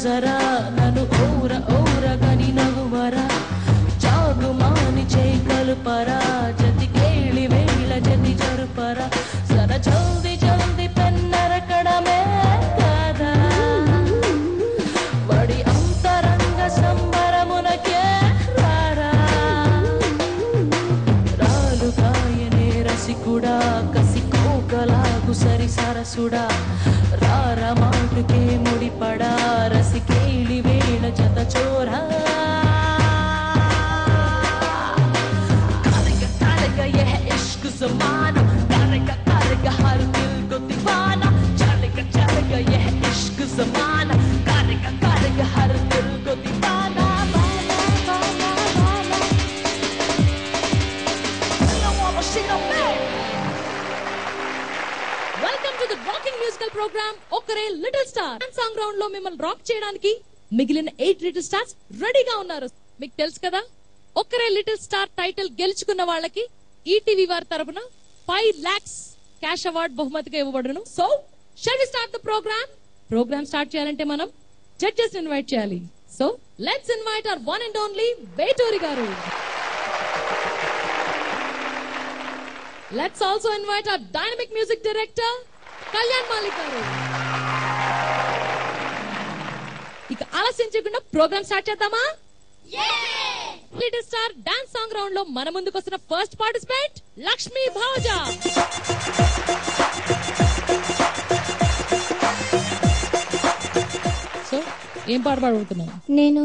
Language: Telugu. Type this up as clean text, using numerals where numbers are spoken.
जरा ननु ओरा ओरा गनी नगुवरा जागु मानि चै कलपरा जति केळि वेळ जति जरुपरा जरा जल्दी जल्दी पेन्नर कड़मे कादा बड़ी अंतरंग संबरमुनके रारा रालु कायने रसिकुड़ा कसिकोकलागु सरि सरसुड़ा रारा माटुके मुडिपड़ा रसी केळि वेळ जत चोरा करेगा करेगा यह इश्क ज़माना करेगा हर दिल को दीवाना चलेगा यह इश्क ज़माना करेगा हर दिल को दीवाना రాకింగ్ మ్యూజికల్ ప్రోగ్రామ్ ఒకరే లిటిల్ స్టార్ సాంగ్ రౌండ్ లో మిమ్మల్ని రాక్ చేయడానికి మిగిలిన 8 లిటిల్ స్టార్స్ రెడీగా ఉన్నారు. మీకు తెలుసు కదా, ఒకరే లిటిల్ స్టార్ టైటిల్ గెలుచుకున్న వాళ్ళకి ఈటీవీ వారి తరపున 5 lakhs క్యాష్ అవార్డ్ బహుమతిగా ఇవ్వబడును. So shall we start the programme start చేయాలంటే మనం జడ్జెస్ ఇన్వైట్ చేయాలి. So let's invite our one and only Veturi గారు. Let's also invite our dynamic music director Kalyan Malik గారు. ఇక ఆలస్యించకుండా ప్రోగ్రామ్ స్టార్ట్ చేద్దామా? Little star dance song round లో మన ముందుకు వస్తున్న first participant Lakshmi Bhavaja. So ఏం పాట పాడబోతున్నావు? నేను